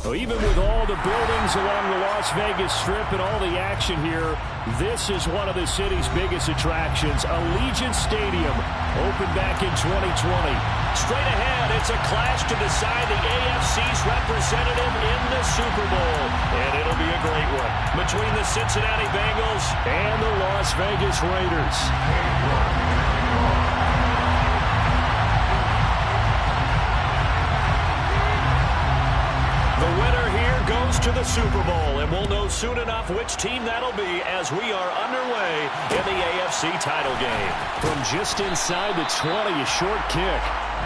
Well, even with all the buildings along the Las Vegas Strip and all the action here, this is one of the city's biggest attractions. Allegiant Stadium opened back in 2020. Straight ahead, it's a clash to decide the AFC's representative in the Super Bowl. And it'll be a great one between the Cincinnati Bengals and the Las Vegas Raiders. The winner here goes to the Super Bowl, and we'll know soon enough which team that'll be as we are underway in the AFC title game. From just inside the 20, a short kick.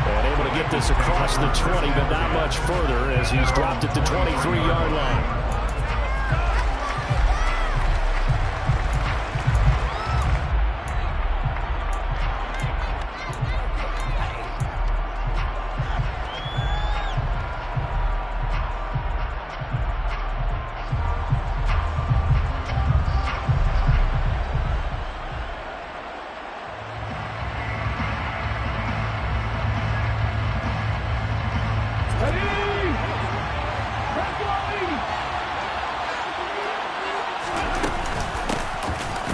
And able to get this across the 20, but not much further as he's dropped it to 23-yard line.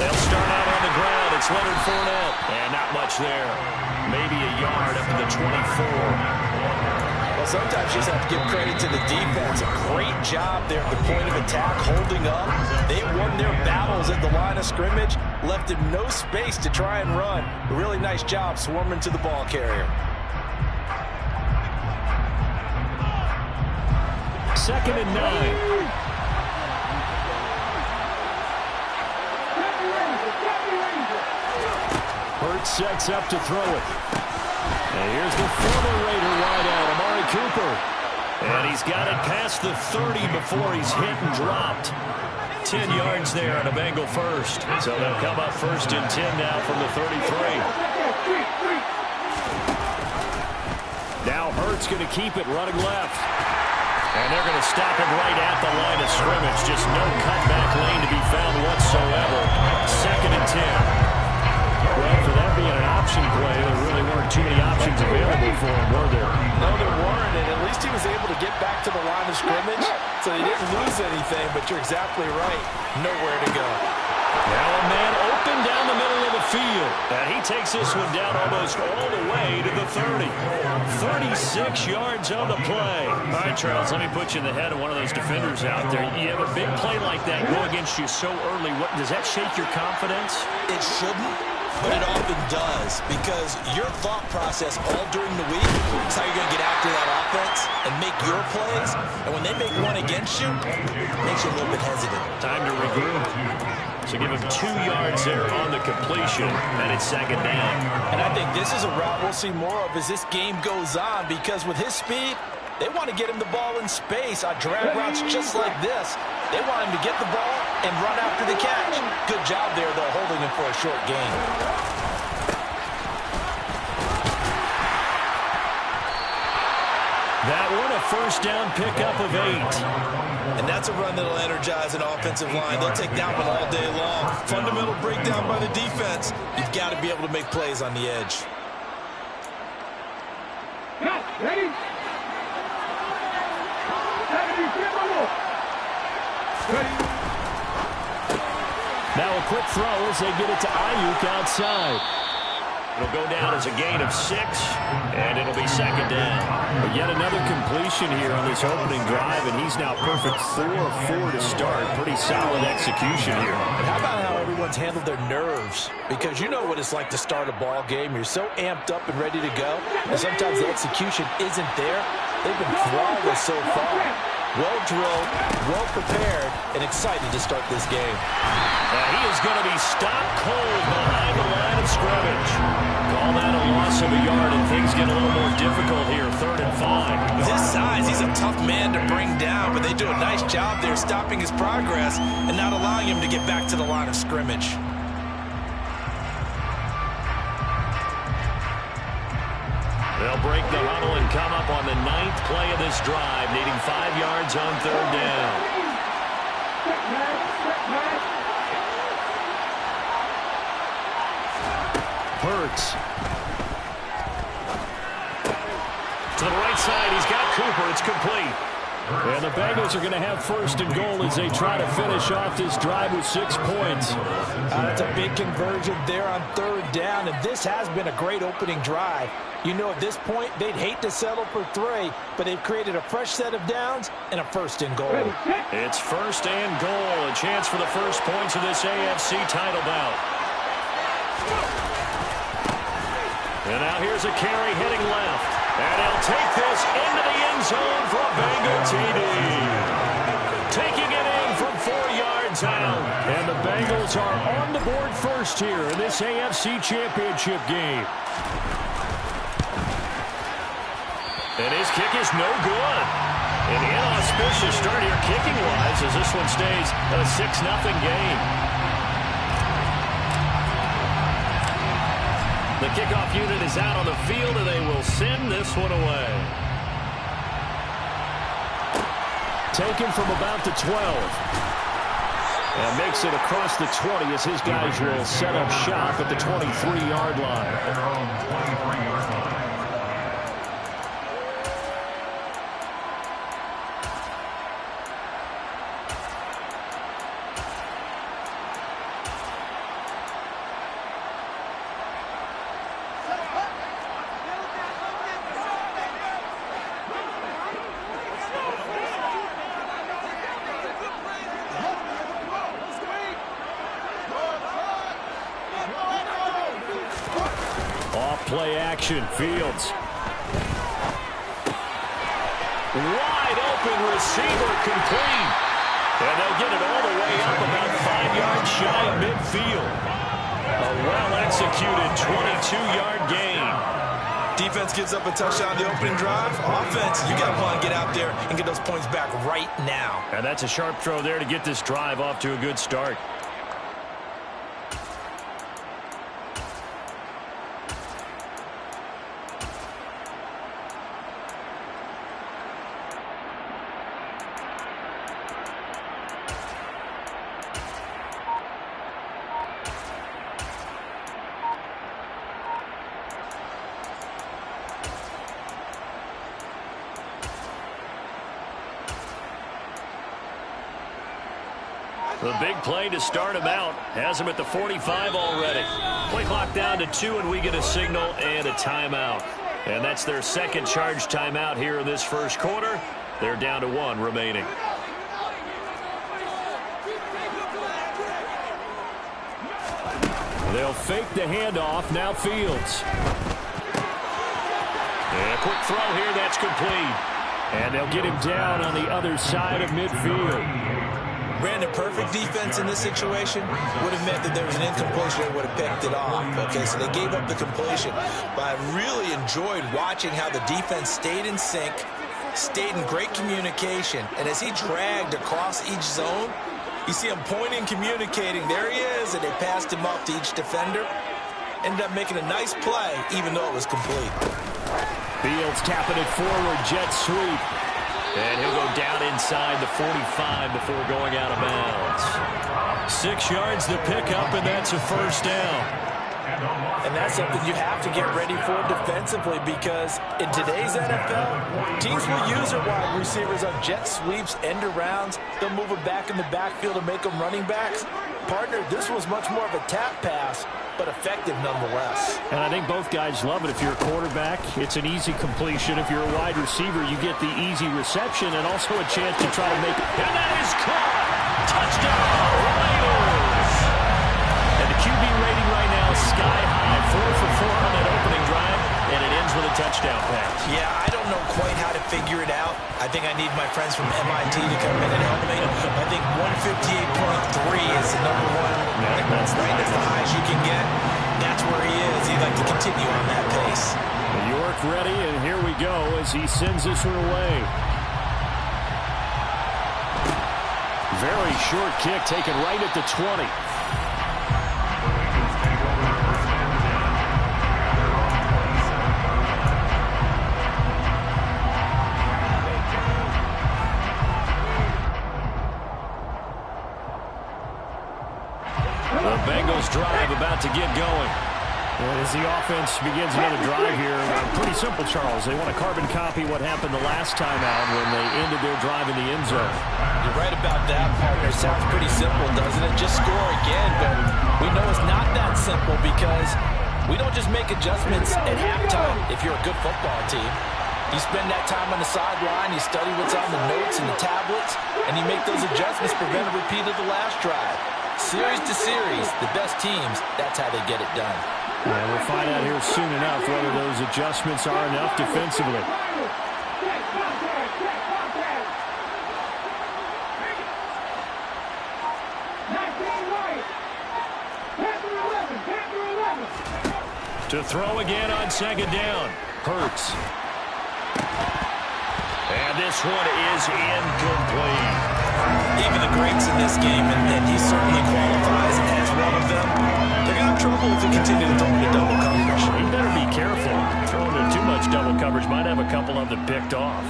They'll start out on the ground. It's Leonard Fournette. And not much there. Maybe a yard up to the 24. Well, sometimes you just have to give credit to the defense. A great job there at the point of attack, holding up. They won their battles at the line of scrimmage, left him no space to try and run. A really nice job swarming to the ball carrier. Second and 9. Hurts sets up to throw it. And here's the former Raider wideout, Amari Cooper. And he's got it past the 30 before he's hit and dropped. 10 yards there on a Bengal first. So they'll come up first and 10 now from the 33. Now Hurts going to keep it running left. And they're going to stop him right at the line of scrimmage. Just no cutback lane to be found whatsoever. Second and 10. Well, for that being an option play, there really weren't too many options available for him, were there? No, there weren't, and at least he was able to get back to the line of scrimmage, so he didn't lose anything, but you're exactly right. Nowhere to go. Now a man open down the middle of the field. And he takes this one down almost all the way to the 30. 36 yards on the play. All right, Charles, let me put you in the head of one of those defenders out there. You have a big play like that go against you so early. Does that shake your confidence? It shouldn't, but it often does, because your thought process all during the week is how you're going to get after that offense and make your plays. And when they make one against you, it makes you a little bit hesitant. Time to regroup. So give him 2 yards there on the completion, and it's second down. And I think this is a route we'll see more of as this game goes on, because with his speed, they want to get him the ball in space on drag routes just like this. They want him to get the ball and run after the catch. Good job there, though, holding him for a short gain. That one, a first down pickup of 8. And that's a run that'll energize an offensive line. They'll take that one all day long. Fundamental breakdown by the defense. You've got to be able to make plays on the edge. Ready? Now a quick throw as they get it to Ayuk outside. It'll go down as a gain of 6, and it'll be second down. But yet another completion here on this opening drive, and he's now perfect 4 of 4 to start. Pretty solid execution here. And how about how everyone's handled their nerves? Because you know what it's like to start a ball game. You're so amped up and ready to go, and sometimes the execution isn't there. They've been flawless so far. Well drilled, well prepared, and excited to start this game. He is going to be stopped cold behind the line of scrimmage. Call that a loss of a yard, and things get a little more difficult here, 3rd and 5. With his size, he's a tough man to bring down, but they do a nice job there stopping his progress and not allowing him to get back to the line of scrimmage. They'll break the huddle and come up on the 9th play of this drive, needing 5 yards on 3rd down. Hurts. To the right side, he's got Cooper. It's complete. And the Bengals are going to have first and goal as they try to finish off this drive with 6 points. That's a big conversion there on third down, and this has been a great opening drive. You know, at this point, they'd hate to settle for 3, but they've created a fresh set of downs and a first and goal. It's first and goal, a chance for the first points of this AFC title bout. And now here's a carry heading left. And he'll take this into the end zone for a Bengal TD. Taking it in from 4 yards out. And the Bengals are on the board first here in this AFC Championship game. And his kick is no good. An inauspicious start here kicking-wise as this one stays a 6-0 game. The kickoff unit is out on the field, and they will send this one away. Taken from about the 12. And makes it across the 20 as his guys will set up shop at the 23-yard line. Play action, Fields. Wide open receiver complete. And they'll get it all the way up about 5 yards shy of midfield. A well-executed 22-yard gain. Defense gives up a touchdown on the opening drive. Offense, you got to want to get out there and get those points back right now. And that's a sharp throw there to get this drive off to a good start. The big play to start him out. Has him at the 45 already. Play clock down to 2, and we get a signal and a timeout. And that's their second charge timeout here in this first quarter. They're down to 1 remaining. They'll fake the handoff. Now Fields. And a quick throw here. That's complete. And they'll get him down on the other side of midfield. Brandon, perfect defense in this situation would have meant that there was an incompletion that would have picked it off. Okay, so they gave up the completion. But I really enjoyed watching how the defense stayed in sync, stayed in great communication. And as he dragged across each zone, you see him pointing, communicating. There he is, and they passed him up to each defender. Ended up making a nice play, even though it was complete. Fields tapping it forward, jet sweep. And he'll go down inside the 45 before going out of bounds. 6 yards to pick up, and that's a first down. And that's something you have to get ready for defensively, because in today's NFL, teams will use their wide receivers on jet sweeps, end arounds. They'll move them back in the backfield and make them running backs. Partner, this was much more of a tap pass, but effective nonetheless. And I think both guys love it. If you're a quarterback, it's an easy completion. If you're a wide receiver, you get the easy reception and also a chance to try to make it. And that is caught! Touchdown, Raiders! And the QB rating right now, sky high. 4 for 4 on that opening drive, and it ends with a touchdown pass. Yeah, I don't know quite how to figure it out. I think I need my friends from MIT to come in and help me. I think 158.3 is the number one. That's right. That's the highest you can get. That's where he is. He'd like to continue on that pace. York ready, and here we go as he sends this one away. Very short kick taken right at the 20. The Bengals drive about to get going. Well, this As the offense begins another drive here, pretty simple, Charles. They want to carbon copy what happened the last time out when they ended their drive in the end zone. You're right about that, partner. Sounds pretty simple, doesn't it? Just score again, but we know it's not that simple because we don't just make adjustments at halftime if you're a good football team. You spend that time on the sideline, you study what's on the notes and the tablets, and you make those adjustments, prevent a repeat of the last drive. Series to series, the best teams, that's how they get it done. And we'll find out here soon enough whether those adjustments are enough defensively. To throw again on second down. Hurts. And this one is incomplete. Even the greats in this game, and he certainly qualifies as one of them, they're going to have trouble if they continue to throw into double coverage. He better be careful. Throwing into too much double coverage might have a couple of them picked off.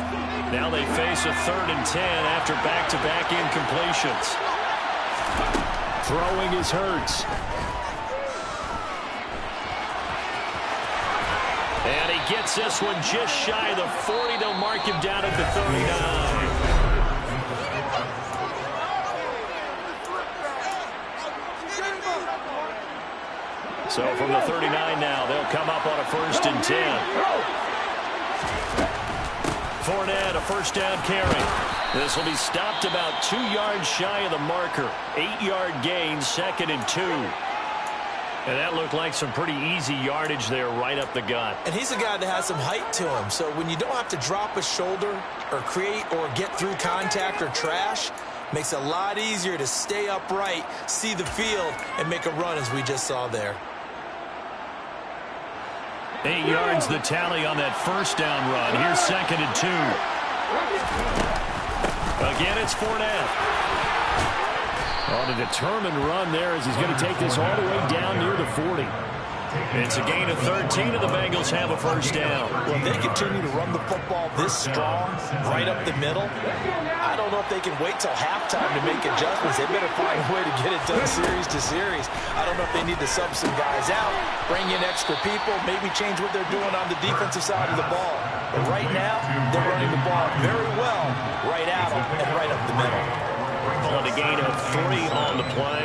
Now they face a 3rd and 10 after back-to-back incompletions. Throwing is Hurts. And he gets this one just shy of the 40. They'll mark him down at the 39. So from the 39 now, they'll come up on a 1st and 10. Fournette, a 1st down carry. This will be stopped about 2 yards shy of the marker. 8-yard gain, 2nd and 2. And that looked like some pretty easy yardage there right up the gut. And he's a guy that has some height to him. So when you don't have to drop a shoulder or create or get through contact or trash, makes it a lot easier to stay upright, see the field, and make a run as we just saw there. 8 yards the tally on that 1st down run. Here's 2nd and 2. Again, it's Fournette. On a determined run there as he's going to take this all the way down near the 40. It's a gain of 13, and the Bengals have a 1st down. Well, if they continue to run the football this strong, right up the middle, I don't know if they can wait till halftime to make adjustments. They better find a way to get it done series to series. I don't know if they need to sub some guys out, bring in extra people, maybe change what they're doing on the defensive side of the ball. But right now, they're running the ball very well right at them and right up the middle. On a gain of 3 on the play,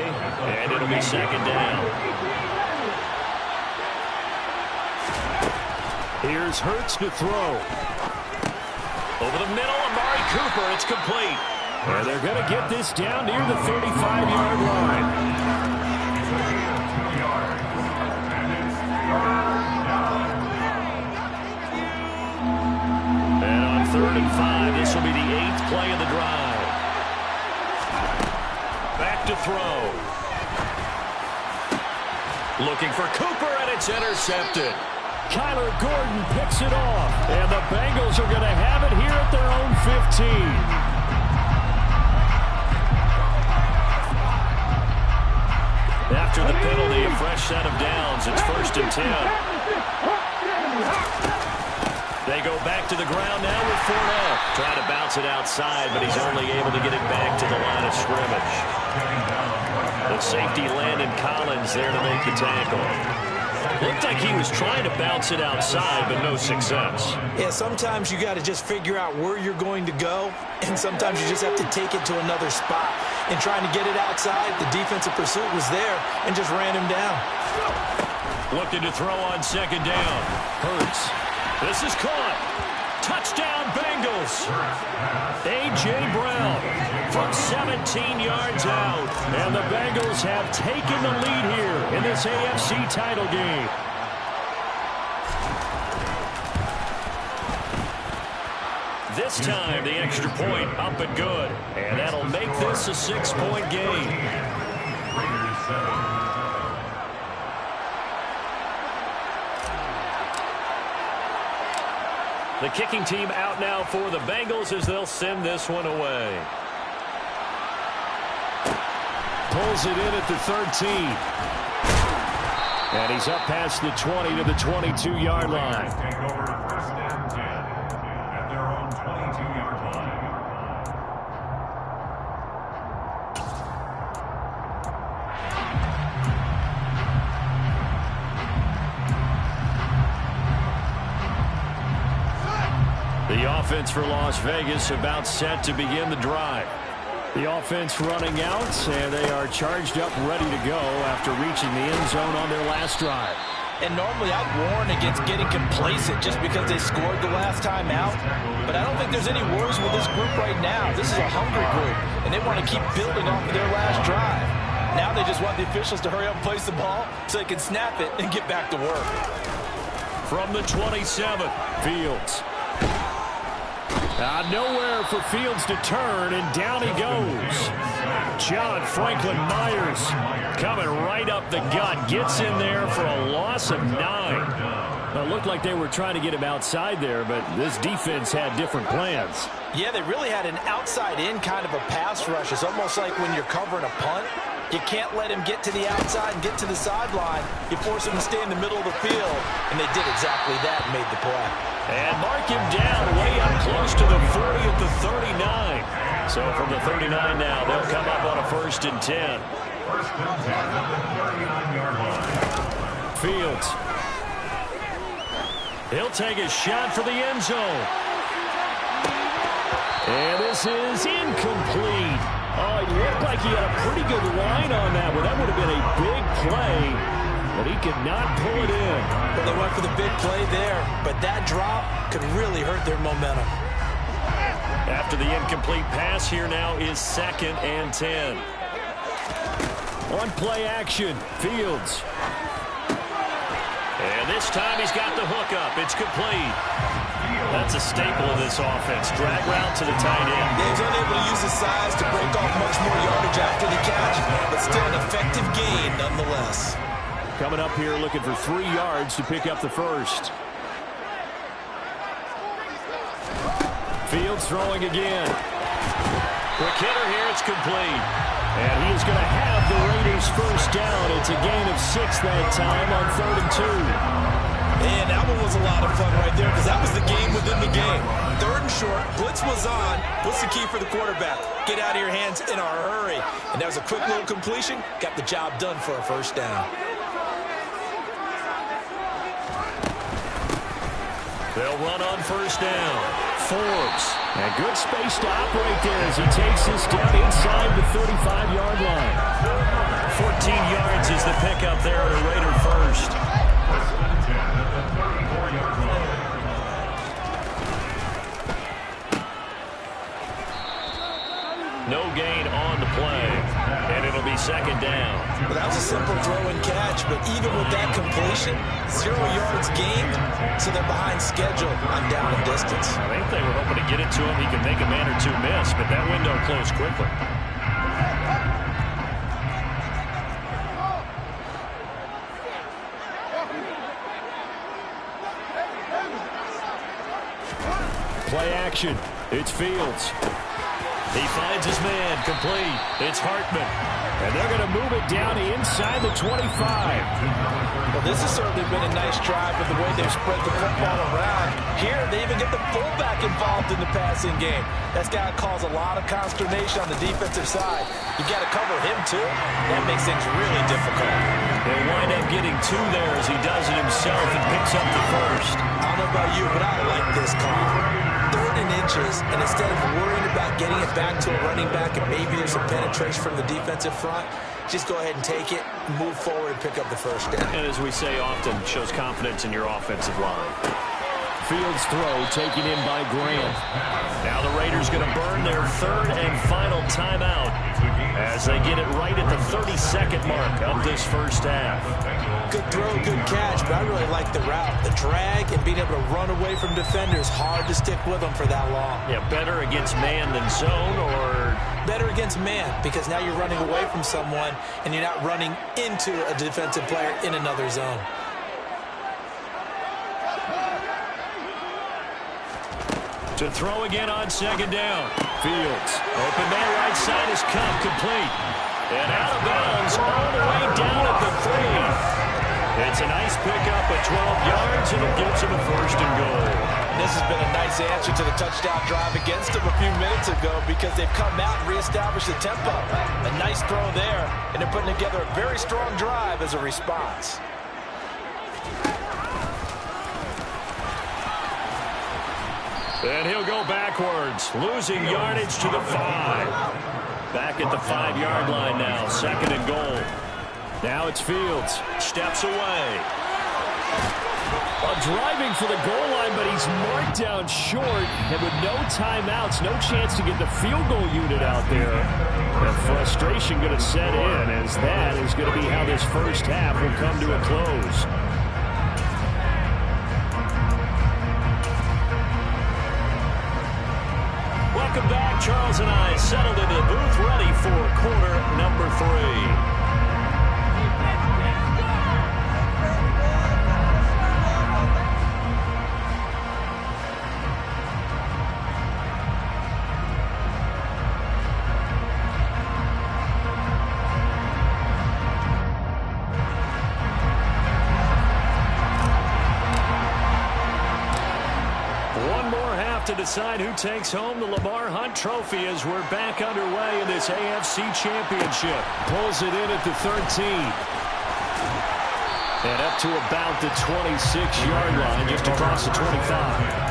and it'll be 2nd down. Here's Hurts to throw. Over the middle, Amari Cooper, it's complete. And they're going to get this down near the 35-yard line. And on 3rd and 5, this will be the 8th play of the drive. Back to throw. Looking for Cooper, and it's intercepted. Kyler Gordon picks it off, and the Bengals are going to have it here at their own 15. After the penalty, a fresh set of downs. It's 1st and 10. They go back to the ground now with Fournette. Trying to bounce it outside, but he's only able to get it back to the line of scrimmage. The safety Landon Collins there to make the tackle. Looked like he was trying to bounce it outside, but no success. Yeah, sometimes you got to just figure out where you're going to go, and sometimes you just have to take it to another spot. And trying to get it outside, the defensive pursuit was there and just ran him down. Looking to throw on 2nd down. Hurts. This is caught. Touchdown, Bengals. A.J. Brown from 17 yards out. And the Bengals have taken the lead here in this AFC title game. This time, the extra point up and good. And that'll make this a 6-point game. The kicking team out now for the Bengals as they'll send this one away. Pulls it in at the 13. And he's up past the 20 to the 22-yard line. Take over 1st and 10 at their own 22-yard line. The offense for Las Vegas about set to begin the drive. The offense running out, and they are charged up, ready to go after reaching the end zone on their last drive. And normally I'd warn against getting complacent just because they scored the last time out. But I don't think there's any worries with this group right now. This is a hungry group, and they want to keep building off of their last drive. Now they just want the officials to hurry up and place the ball so they can snap it and get back to work. From the 27, Fields. Nowhere for Fields to turn, and down he goes. John Franklin Myers coming right up the gut. Gets in there for a loss of 9. Well, it looked like they were trying to get him outside there, but this defense had different plans. Yeah, they really had an outside-in kind of a pass rush. It's almost like when you're covering a punt. You can't let him get to the outside and get to the sideline. You force him to stay in the middle of the field, and they did exactly that and made the play. And mark him down way up close to the 40 at the 39. So from the 39 now, they'll come up on a 1st and 10. First and 10 at the 39-yard line. Fields. He'll take a shot for the end zone. And this is incomplete. Oh, it looked like he had a pretty good line on that one. That would have been a big play, but he could not pull it in. Well, they went for the big play there, but that drop could really hurt their momentum. After the incomplete pass, here now is 2nd and 10. On play action, Fields. And this time he's got the hook up. It's complete. That's a staple of this offense. Drag route to the tight end. Yeah, he's unable to use his size to break off much more yardage after the catch, but still an effective gain nonetheless. Coming up here looking for 3 yards to pick up the first. Fields throwing again. Quick hitter here. It's complete. And he is going to have the Raiders first down. It's a gain of 6 that time on 3rd and 2. And that one was a lot of fun right there because that was the game within the game. 3rd and short, blitz was on. What's the key for the quarterback? Get out of your hands in a hurry. And that was a quick little completion. Got the job done for a first down. They'll run on first down. Forbes. And good space to operate there as he takes this down inside the 35-yard line. 14 yards is the pickup there at a Raider first. No gain on the play, and it'll be 2nd down. Well, that was a simple throw and catch, but even with that completion, 0 yards gained, so they're behind schedule on down and distance. I think they were hoping to get it to him. He could make a man or two miss, but that window closed quickly. Play action. It's Fields. He finds his man, complete. It's Hartman. And they're going to move it down inside the 25. Well, this has certainly been a nice drive with the way they've spread the football around. Here, they even get the fullback involved in the passing game. That's got to cause a lot of consternation on the defensive side. You got to cover him, too. That makes things really difficult. They'll wind up getting 2 there as he does it himself and picks up the first. I don't know about you, but I like this call. 3rd and inches, and instead of worrying about getting it back to a running back and maybe there's some penetration from the defensive front, just go ahead and take it, move forward, and pick up the first down. And as we say often, shows confidence in your offensive line. Fields throw taken in by Grant. Now the Raiders going to burn their 3rd and final timeout as they get it right at the 32nd mark of this first half. Good throw, good catch, but I really like the route. The drag and being able to run away from defenders, hard to stick with them for that long. Yeah, better against man than zone, or better against man, because now you're running away from someone and you're not running into a defensive player in another zone. To throw again on 2nd down. Fields. Open man right side is cut, complete. And out of bounds all the way down at the 3. It's a nice pickup of 12 yards, and it gives him a 1st and goal. And this has been a nice answer to the touchdown drive against them a few minutes ago because they've come out and reestablished the tempo. A nice throw there, and they're putting together a very strong drive as a response. And he'll go backwards, losing yardage to the 5. Back at the 5-yard line now, 2nd and goal. Now it's Fields, steps away. Driving for the goal line, but he's marked down short. And with no timeouts, no chance to get the field goal unit out there. The frustration going to set in, as that is going to be how this first half will come to a close. Welcome back. Charles and I settled into the booth, ready for quarter number 3. To decide who takes home the Lamar Hunt Trophy as we're back underway in this AFC Championship. Pulls it in at the 13. And up to about the 26-yard line, just across the 25.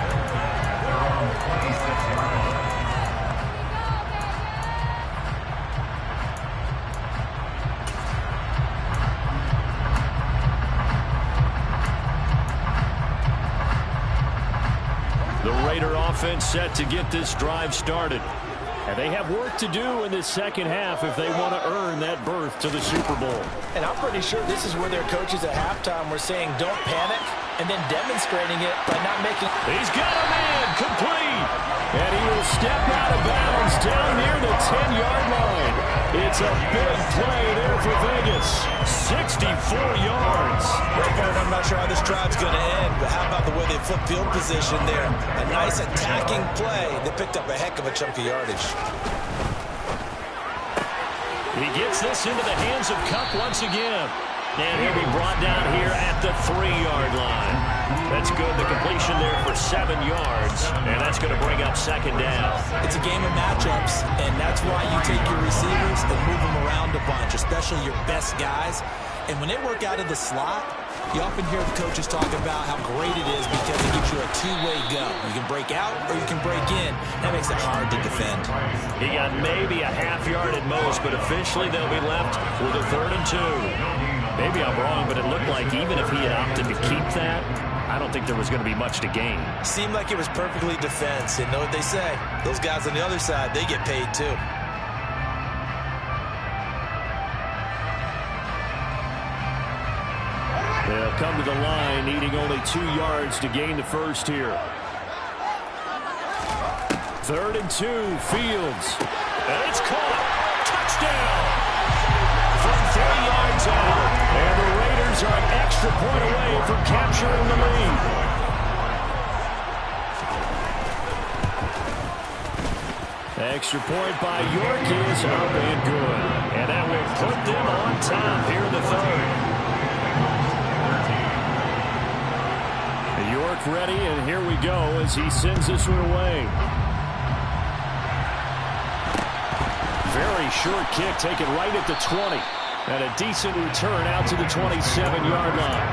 Offense set to get this drive started. And they have work to do in this second half if they want to earn that berth to the Super Bowl. And I'm pretty sure this is where their coaches at halftime were saying don't panic, and then demonstrating it by not making... He's got a man, complete! And he will step out of bounds down near the 10-yard line. It's a big play there for Vegas. 64 yards. I'm not sure how this drive's going to end, but how about the way they flip field position there? A nice attacking play. They picked up a heck of a chunk of yardage. He gets this into the hands of Kupp once again. And he'll be brought down here at the 3-yard line. That's good. The completion there for 7 yards. And that's going to bring up 2nd down. It's a game of matchups, and that's why you take your receivers and move them around a bunch, especially your best guys. And when they work out of the slot, you often hear the coaches talk about how great it is because it gives you a two-way go. You can break out or you can break in. That makes it hard to defend. He got maybe a half yard at most, but officially they'll be left with a 3rd and 2. Maybe I'm wrong, but it looked like even if he had opted to keep that, I don't think there was going to be much to gain. Seemed like it was perfectly defense. And know what they say? Those guys on the other side, they get paid too. They'll come to the line, needing only 2 yards to gain the first here. 3rd and 2, Fields. And it's caught. Touchdown! From 3 yards out. And the Raiders are an extra point away from capturing the lead. Extra point by York is up and good. And that will put them on top here in the 3rd. York ready, and here we go as he sends this one away. Very short kick taken right at the 20. And a decent return out to the 27-yard line.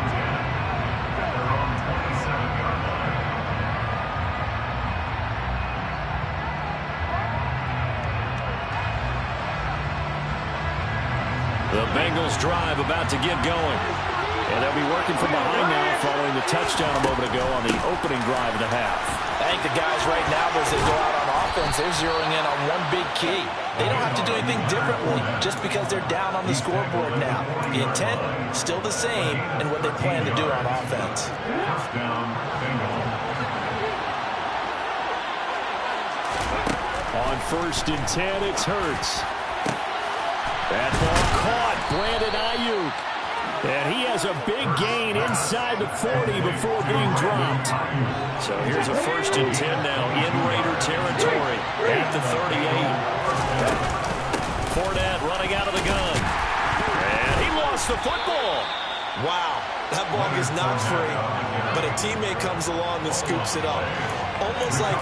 The Bengals drive about to get going. And they'll be working from behind now following the touchdown a moment ago on the opening drive of the half. I think the guys right now, as they go out on offense, they're zeroing in on one big key. They don't have to do anything differently just because they're down on the scoreboard now. The intent, still the same, and what they plan to do on offense. On 1st and 10, it's Hurts. That ball caught. Brandon Ayuk. And he has a big gain inside the 40 before being dropped. So here's a 1st and 10 now in Raider territory at the 38. Fournette running out of the gun. And he lost the football. Wow, that ball gets knocked free, but a teammate comes along and scoops it up. It's almost like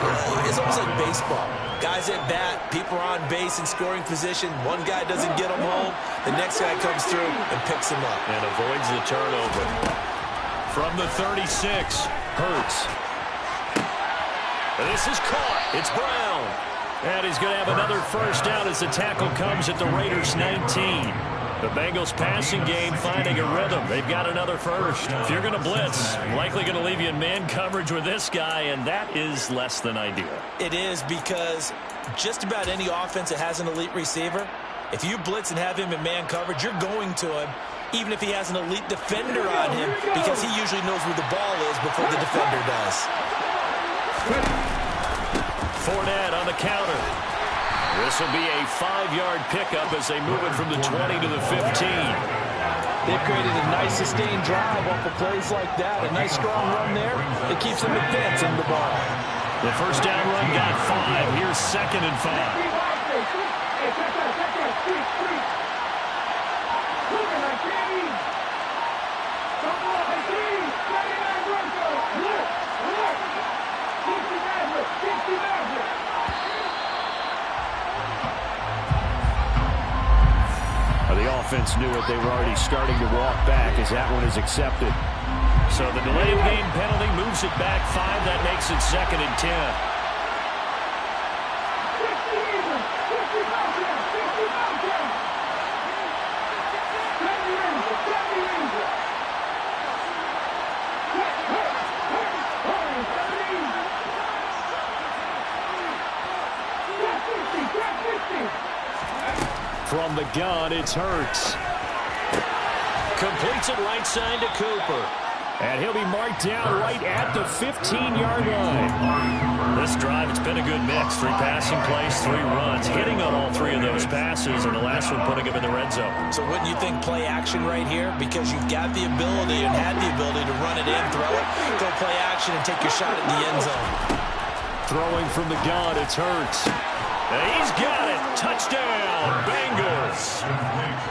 baseball. Guys at bat, people are on base in scoring position. One guy doesn't get them home. The next guy comes through and picks him up. And avoids the turnover. From the 36, Hurts. This is caught. It's Brown. And he's going to have another first down as the tackle comes at the Raiders' 19. The Bengals passing game finding a rhythm. They've got another first. If you're going to blitz, likely going to leave you in man coverage with this guy, and that is less than ideal. It is, because just about any offense that has an elite receiver, if you blitz and have him in man coverage, you're going to him, even if he has an elite defender on him, because he usually knows where the ball is before the defender does. Fournette on the counter. This will be a 5-yard pickup as they move it from the 20 to the 15. They've created a nice sustained drive off of plays like that. A nice strong run there. It keeps them advancing the ball. The first down run got 5. Here's 2nd and 5. The offense knew it. They were already starting to walk back as that one is accepted. So the delay of game penalty moves it back 5. That makes it 2nd and 10. From the gun, it's Hurts. Completes it right side to Cooper. And he'll be marked down right at the 15-yard line. This drive, it's been a good mix. 3 passing plays, 3 runs. Hitting on all 3 of those passes, and the last one putting him in the red zone. So wouldn't you think play action right here? Because you've got the ability and had the ability to run it in, throw it, go play action, and take your shot at the end zone. Throwing from the gun, it's Hurts. And he's got it. Touchdown, Bengals.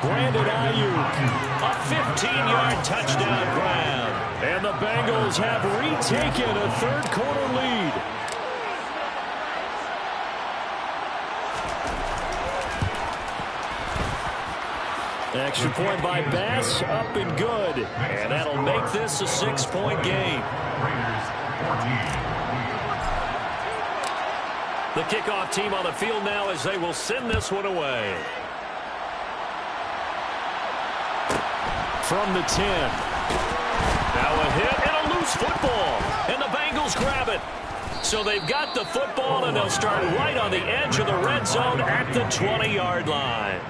Brandon Ayuk, a 15-yard touchdown grab. And the Bengals have retaken a third-quarter lead. Extra point by Bass, up and good. And that'll make this a 6-point game. Raiders 14. The kickoff team on the field now as they will send this one away. From the 10. Now a hit and a loose football. And the Bengals grab it. So they've got the football, and they'll start right on the edge of the red zone at the 20-yard line.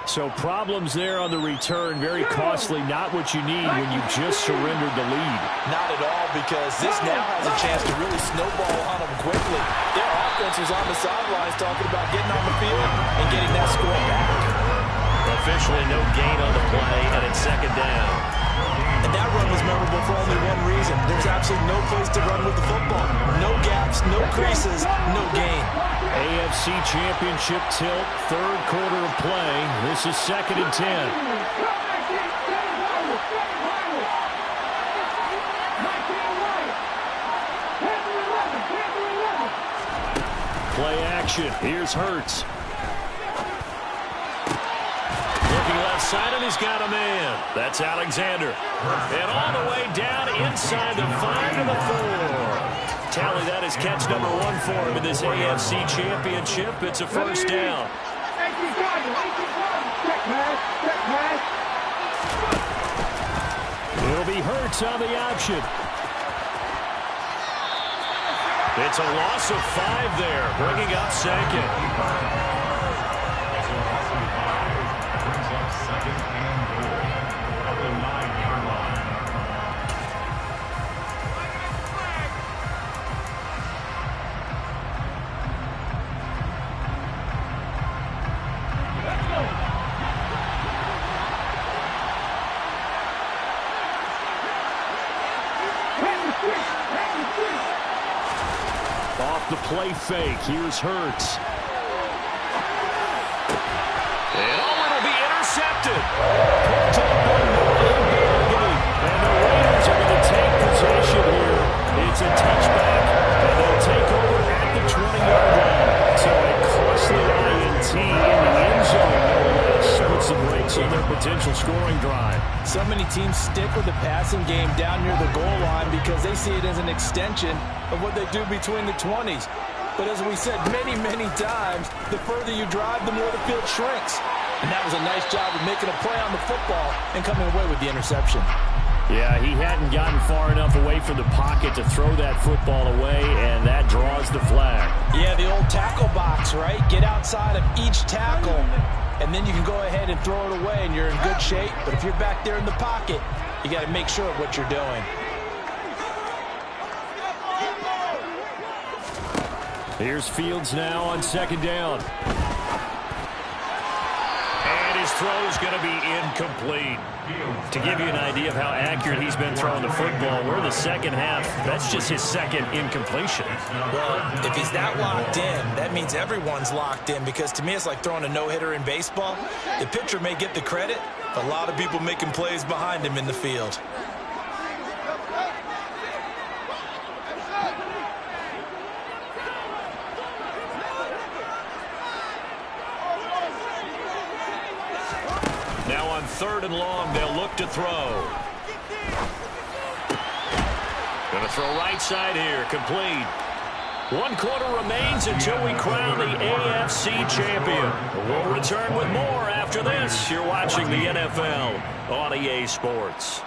So problems there on the return, very costly, not what you need when you just surrendered the lead. Not at all, because this now has a chance to really snowball on them quickly. Their offense was on the sidelines talking about getting on the field and getting that score back. Officially no gain on the play, and it's 2nd down. And that run was memorable for only one reason. There's absolutely no place to run with the football. No gaps, no creases, no gain. AFC Championship tilt, 3rd quarter of play. This is 2nd and 10. Play action. Here's Hurts. Looking left side, and he's got a man. That's Alexander. And all the way down inside the 5 to the 4. Tally, that is catch number 1 for him in this AFC Championship. It's a first down. It'll be Hurts on the option. It's a loss of 5 there, bringing up 2nd. Brings up 2nd and goal at the 9-yard line. Off the play fake, here's Hurts. And it'll be intercepted. And the Raiders are going to take possession here. It's a touchback, and they'll take over at the 20-yard line. So a costly INT in the end zone, no less. Puts the brakes on their potential scoring drive. So many teams stick with the passing game down near the goal line because they see it as an extension of what they do between the 20s. But as we said many, many times, the further you drive, the more the field shrinks. And that was a nice job of making a play on the football and coming away with the interception. Yeah, he hadn't gotten far enough away from the pocket to throw that football away, and that draws the flag. Yeah, the old tackle box, right? Get outside of each tackle, and then you can go ahead and throw it away, and you're in good shape. But if you're back there in the pocket, you got to make sure of what you're doing. Here's Fields now on second down. And his throw's going to be incomplete. To give you an idea of how accurate he's been throwing the football, we're in the second half. That's just his second incompletion. Well, if he's that locked in, that means everyone's locked in, because to me it's like throwing a no-hitter in baseball. The pitcher may get the credit, but a lot of people making plays behind him in the field. Now on 3rd and long, they'll look to throw. Going to throw right side here, complete. 1 quarter remains until we crown the AFC champion. We'll return with more after this. You're watching the NFL on EA Sports.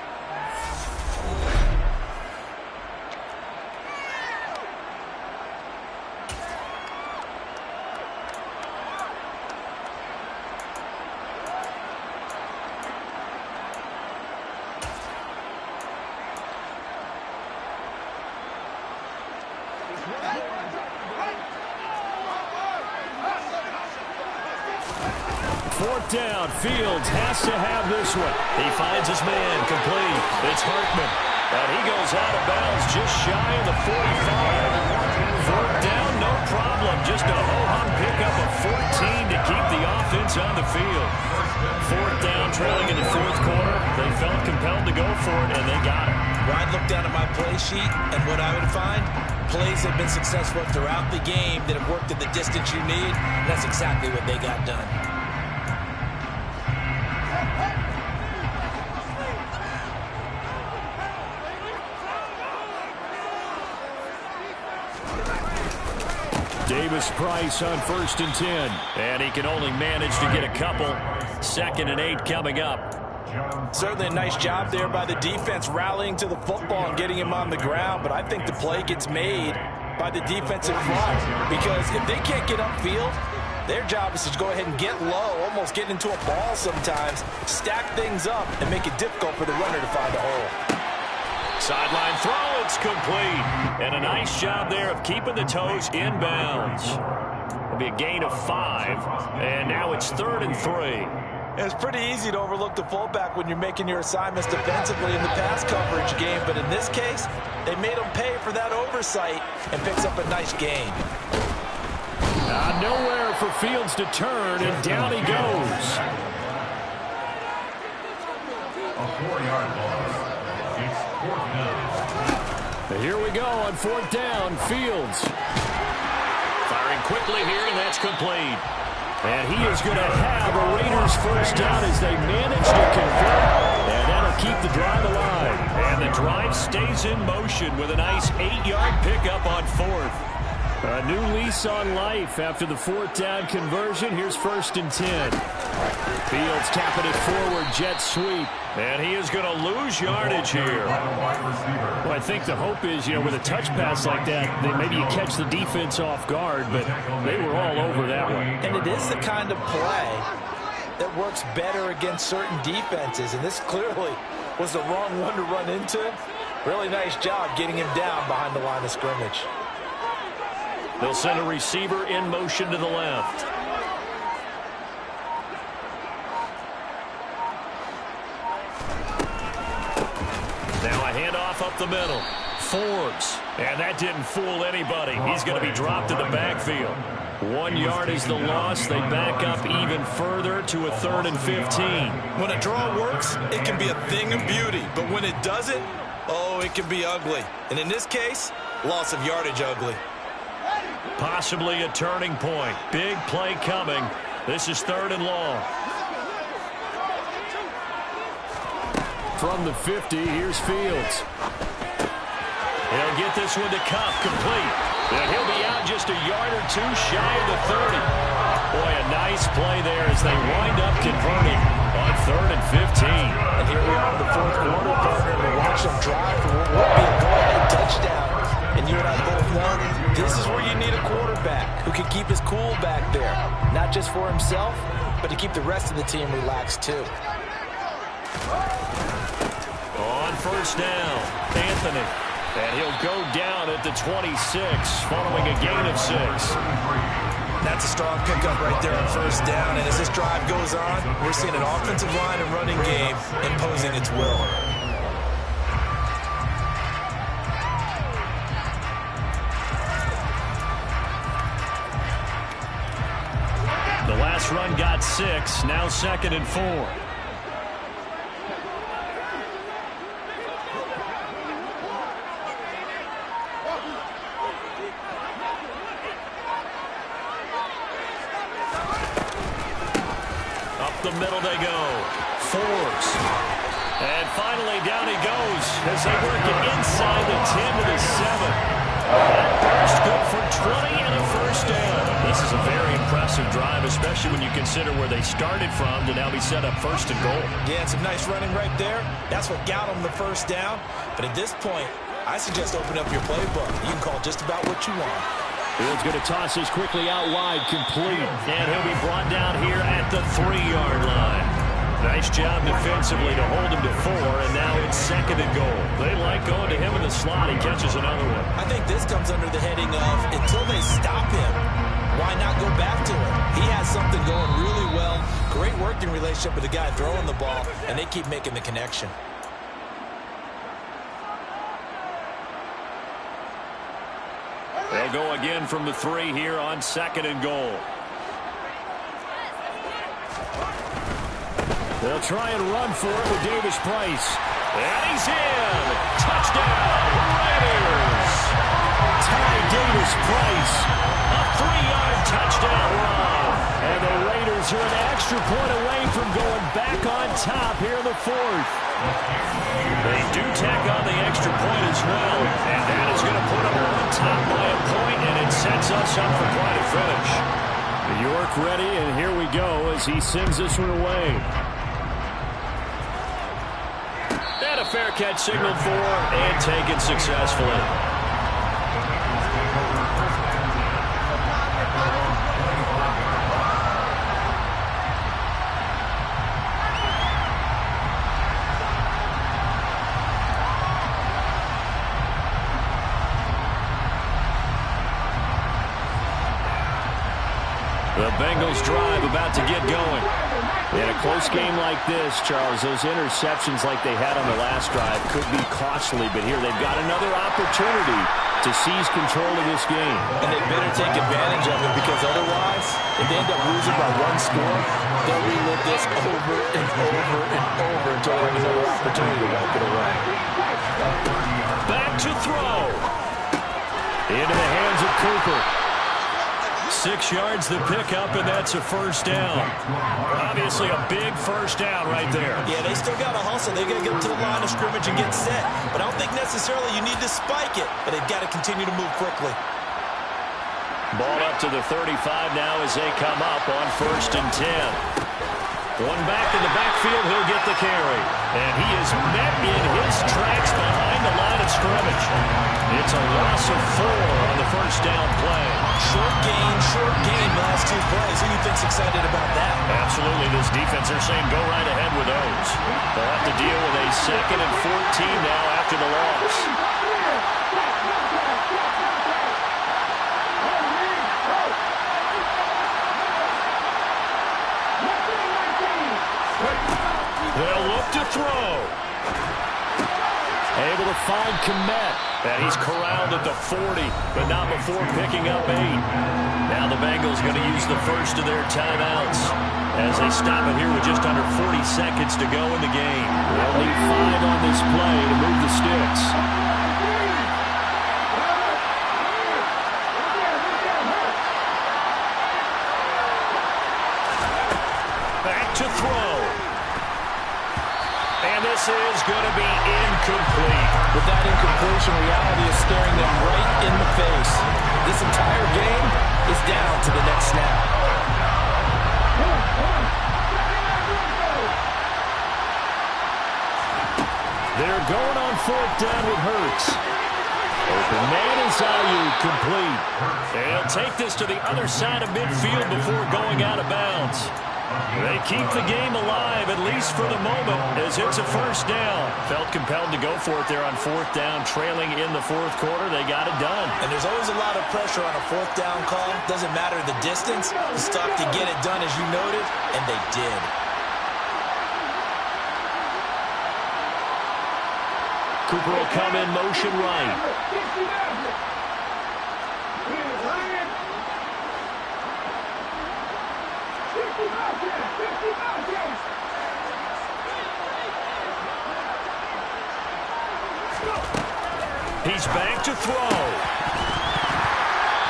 Fourth down, Fields has to have this one. He finds his man, complete. It's Hartman, and he goes out of bounds just shy of the 45. 4th down, no problem. Just a ho-hum pickup of 14 to keep the offense on the field. 4th down, trailing in the 4th quarter. They felt compelled to go for it, and they got it. Well, I'd look down at my play sheet, and what I would find, plays have been successful throughout the game that have worked at the distance you need, and that's exactly what they got done. Davis-Price on 1st and 10. And he can only manage to get a couple. 2nd and 8 coming up. Certainly a nice job there by the defense rallying to the football and getting him on the ground, but I think the play gets made by the defensive front, because if they can't get upfield, their job is to go ahead and get low, almost get into a ball sometimes, stack things up, and make it difficult for the runner to find a hole. Sideline throw, it's complete. And a nice job there of keeping the toes inbounds. It'll be a gain of 5, and now it's 3rd and 3. It's pretty easy to overlook the fullback when you're making your assignments defensively in the pass coverage game, but in this case, they made him pay for that oversight and picks up a nice gain. Nowhere for Fields to turn, and down he goes. A 4-yard loss. It's 4th down. Here we go on 4th down. Fields firing quickly here, and that's complete. And he is going to have a Raiders first down as they manage to convert. And that'll keep the drive alive. And the drive stays in motion with a nice 8-yard pickup on 4th. A new lease on life after the 4th down conversion. Here's 1st and 10. Fields tapping it forward, jet sweep. And he is going to lose yardage here. Well, I think the hope is, with a touch pass like that, that maybe you catch the defense off guard, but they were all over that one. And it is the kind of play that works better against certain defenses, and this clearly was the wrong one to run into. Really nice job getting him down behind the line of scrimmage. They'll send a receiver in motion to the left. Now a handoff up the middle. Forbes. And that didn't fool anybody. He's going to be dropped in the backfield. 1 yard is the loss. They back up even further to a 3rd and 15. When a draw works, it can be a thing of beauty. But when it doesn't, oh, it can be ugly. And in this case, loss of yardage ugly. Possibly a turning point. Big play coming. This is 3rd and long. From the 50, here's Fields. He'll get this one to Kupp, complete. And he'll be out just a yard or two shy of the 30. Boy, a nice play there as they wind up converting on 3rd and 15. And here we are in the fourth quarter, partner, to watch them drive for what will be a go-ahead touchdown. And you and I both know this is where you need a quarterback who can keep his cool back there. Not just for himself, but to keep the rest of the team relaxed too. On first down, Anthony. And he'll go down at the 26 following a gain of 6. That's a strong pickup right there on first down. And as this drive goes on, we're seeing an offensive line and running game imposing its will. The last run got 6, now 2nd and 4. The middle they go. Forbes. And finally down he goes as they work it inside the 10 to the 7. That burst good for 20 and a first down. This is a very impressive drive, especially when you consider where they started from to now be set up 1st and goal. Yeah, some nice running right there. That's what got them the first down. But at this point, I suggest open up your playbook. You can call just about what you want. Fields going to toss this quickly out wide, complete. And he'll be brought down here at the 3-yard line. Nice job defensively to hold him to 4, and now it's 2nd and goal. They like going to him in the slot. He catches another one. I think this comes under the heading of until they stop him, why not go back to him? He has something going really well. Great working relationship with the guy throwing the ball, and they keep making the connection. They'll go again from the 3 here on 2nd and goal. They'll try and run for it with Davis Price. And he's in. Touchdown, Raiders. Ty Davis Price. A 3-yard touchdown run. And the Raiders are an extra point away from going back on top here in the 4th. They do tack on the extra point as well. And that is going to put them on top by a point, and it sets us up for quite a finish. York ready, and here we go as he sends this one away. And a fair catch signaled for and taken successfully. The Bengals drive about to get going. In a close game like this, Charles, those interceptions like they had on the last drive could be costly, but here they've got another opportunity to seize control of this game. And they better take advantage of it, because otherwise, if they end up losing by 1 score, they'll relive this over and over and over until they have another opportunity to wipe it away. Back to throw. Into the hands of Cooper. 6 yards the pickup, and that's a first down. Obviously a big first down right there. Yeah, they still got to hustle. They got to get to the line of scrimmage and get set. But I don't think necessarily you need to spike it, but they've got to continue to move quickly. Ball up to the 35 now as they come up on 1st and 10. One back in the backfield, he'll get the carry. And he is met in his tracks behind the line of scrimmage. It's a loss of 4 on the first down play. Short gain last 2 plays. Who do you think's excited about that? Absolutely. This defense, they're saying go right ahead with those. They'll have to deal with a 2nd and 14 now after the loss. They'll look to throw. Able to find Kmet. And he's corralled at the 40, but not before picking up 8. Now the Bengals going to use the first of their timeouts as they stop it here with just under 40 seconds to go in the game. They'll need 5 on this play to move the sticks. Back to throw. And this is going to be incomplete. With that incompletion, reality is staring them right in the face. This entire game is down to the next snap. They're going on 4th down with Hurts. Open man is Ayuk, complete. They'll take this to the other side of midfield before going out of bounds. They keep the game alive, at least for the moment, as it's a 1st down. Felt compelled to go for it there on 4th down, trailing in the 4th quarter. They got it done. And there's always a lot of pressure on a 4th down call. Doesn't matter the distance. You stop to get it done, as you noted, and they did. Cooper will come in motion right. He's back to throw.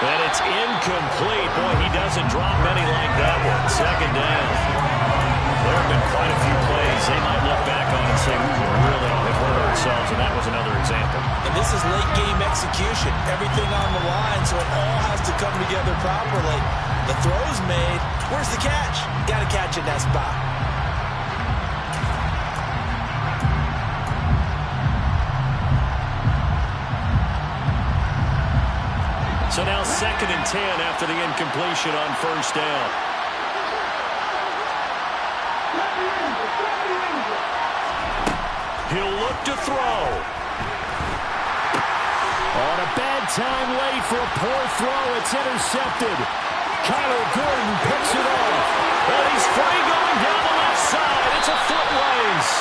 And it's incomplete. Boy, he doesn't drop many like that one. 2nd down. There have been quite a few plays they might look back on and say, we really have hurt ourselves, and that was another example. And this is late game execution. Everything on the line, so it all has to come together properly. The throw's made. Where's the catch? Got to catch in that spot. So now 2nd and 10 after the incompletion on 1st down. He'll look to throw. On a bad time late for a poor throw. It's intercepted. Kyler Gordon picks it off. And he's free going down the left side. It's a foot race.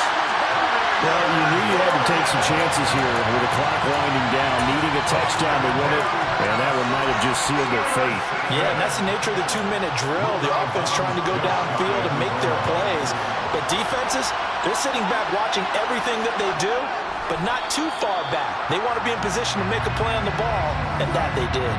Well, you knew you had to take some chances here with the clock winding down, needing a touchdown to win it, and that one might have just sealed their fate. Yeah, and that's the nature of the 2-minute drill. The offense trying to go downfield and make their plays. But defenses, they're sitting back watching everything that they do, but not too far back. They want to be in position to make a play on the ball, and that they did.